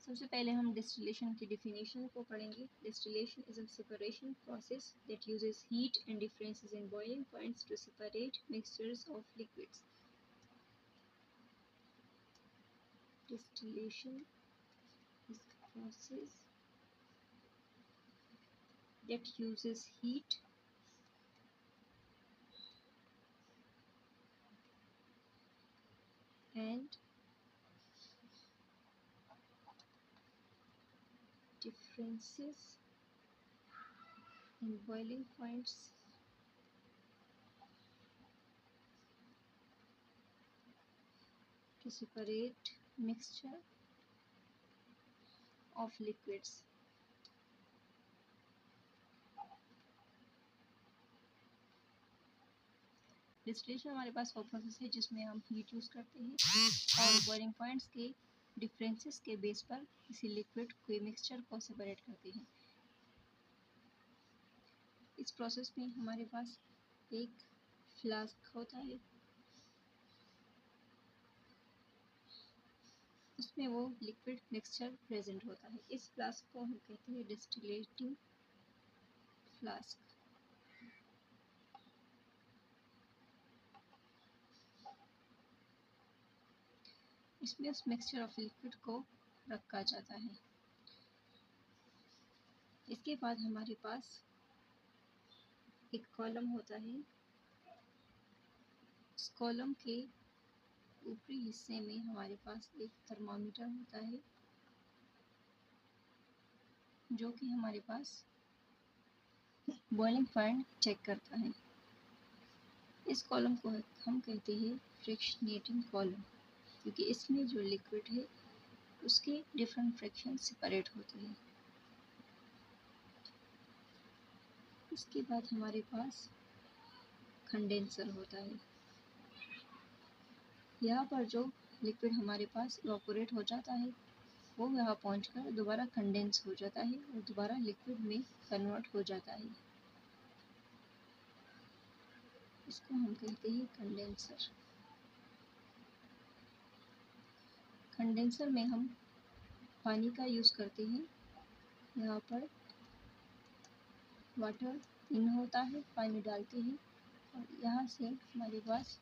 सबसे पहले हम डिस्टिलेशन की डिफिनेशन को पढ़ेंगे। Distillation is a separation process that uses heat and differences in boiling points to separate mixtures of liquids. Distillation is a process that uses heat and differences in boiling points to separate mixture of liquids. Distillation हमारे पास वो process है जिसमें हम heat use करते हैं और boiling points के differences के बेस पर किसी लिक्विड के मिक्सचर को सेपरेट करते हैं। इस प्रोसेस में हमारे पास एक फ्लास्क होता है, उसमें वो लिक्विड मिक्सचर प्रेजेंट होता है। इस फ्लास्क को हम कहते हैं डिस्टिलेटिंग फ्लास्क। इसमें उस मिक्सचर ऑफ लिक्विड को रखा जाता है। इसके बाद हमारे पास एक कॉलम होता है। इस कॉलम के ऊपरी हिस्से में हमारे पास एक थर्मामीटर होता है जो कि हमारे पास बॉइलिंग पॉइंट चेक करता है। इस कॉलम को हम कहते हैं फ्रिक्शनेटिंग कॉलम, क्योंकि इसमें जो लिक्विड है उसके डिफरेंट फ्रैक्शन सेपरेट होते हैं। इसके बाद हमारे पास कंडेंसर होता है। यहाँ पर जो लिक्विड हमारे पास इवापोरेट हो जाता है वो यहाँ पहुँचकर दोबारा कंडेंस हो जाता है और दोबारा लिक्विड में कन्वर्ट हो जाता है। इसको हम कहते हैं कंडेंसर। कंडेंसर में हम पानी का यूज़ करते हैं। यहाँ पर वाटर इन होता है, पानी डालते हैं और यहाँ से हमारे पास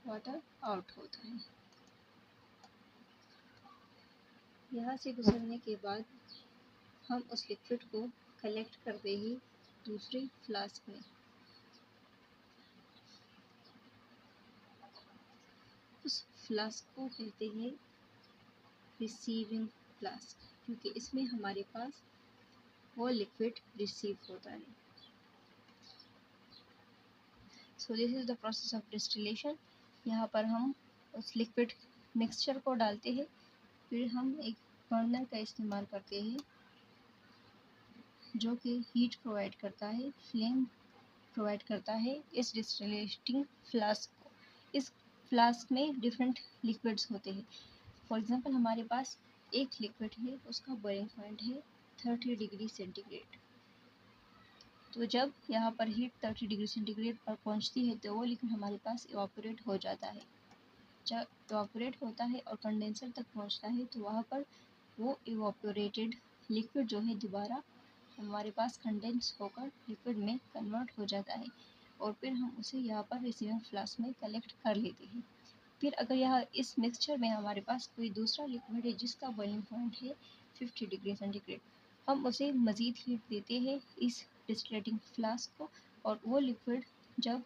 वाटर आउट होता है। यहाँ से गुजरने के बाद हम उस लिक्विड को कलेक्ट करते हैं दूसरी फ्लास्क में। उस फ्लास्क को कहते हैं रिसीविंग फ्लास्क, क्योंकि इसमें हमारे पास वो लिक्विड रिसीव होता है। So this is the process of distillation. यहाँ पर हम उस लिक्विड मिक्सचर को डालते हैं, फिर हम एक बर्नर का इस्तेमाल करते हैं जो कि हीट प्रोवाइड करता है, फ्लेम प्रोवाइड करता है इस डिस्टिलेटिंग फ्लास्क को। इस फ्लास्क में डिफरेंट लिक्विड्स होते हैं। फॉर एग्जांपल हमारे पास एक लिक्विड है, उसका बॉइलिंग पॉइंट है 30 डिग्री सेंटीग्रेड। तो जब यहाँ पर हीट 30 डिग्री सेंटीग्रेड पर पहुँचती है तो वो लिक्विड हमारे पास इवापोरेट हो जाता है। जब इवापोरेट होता है और कंडेंसर तक पहुँचता है तो वहाँ पर वो इवापोरेटेड लिक्विड जो है दोबारा हमारे पास कंडेंस होकर लिक्विड में कन्वर्ट हो जाता है और फिर हम उसे यहाँ पर रिसीविंग फ्लास्क में कलेक्ट कर लेते हैं। फिर अगर यहाँ इस मिक्सचर में हमारे पास कोई दूसरा लिक्विड है जिसका बॉइलिंग पॉइंट है 50 डिग्री सेंटीग्रेड, हम उसे मज़ीद हीट देते हैं इस डिस्टिलेटिंग फ्लास्क को और वो लिक्विड जब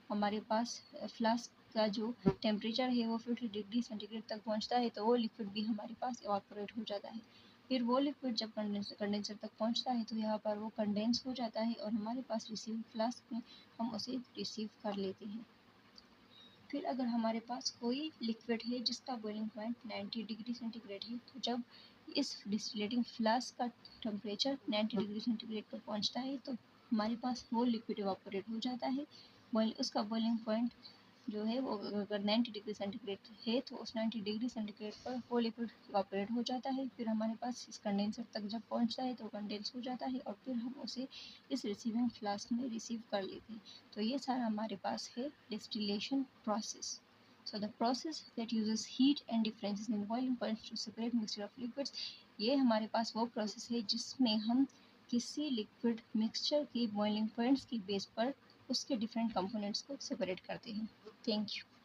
हमारे पास फ्लास्क का जो टेम्परेचर है वो 50 डिग्री सेंटीग्रेड तक पहुंचता है तो वो लिक्विड भी हमारे पास इवापोरेट हो जाता है। फिर वो लिक्विड जब कंडेंसर तक पहुंचता है तो यहाँ पर वो कंडेंस हो जाता है और हमारे पास रिसीविंग फ्लास्क में हम उसे रिसीव कर लेते हैं। फिर अगर हमारे पास कोई लिक्विड है जिसका बॉइलिंग पॉइंट 90 डिग्री सेंटीग्रेड है तो जब इस डिस्टिलेटिंग फ्लास्क का टेम्परेचर 90 डिग्री सेंटीग्रेड पर पहुंचता है तो हमारे पास वो लिक्विड इवापोरेट हो जाता है। उसका बॉइलिंग पॉइंट जो है वो अगर 90 डिग्री सेंटीग्रेड है तो उस 90 डिग्री सेंटीग्रेड पर वो लिक्विड इवापोरेट हो जाता है। फिर हमारे पास इस कंडेंसर तक जब पहुंचता है तो कंडेंस हो जाता है और फिर हम उसे इस रिसीविंग फ्लास्क में रिसीव कर लेते हैं। तो ये सारा हमारे पास है distillation process. So the process that uses heat and differences in boiling points to separate mixture of liquids, ये हमारे पास वो प्रोसेस है जिसमें हम किसी लिक्विड मिक्सचर के बॉइलिंग पॉइंट्स के बेस पर उसके डिफरेंट कंपोनेंट्स को सेपरेट करते हैं। Thank you.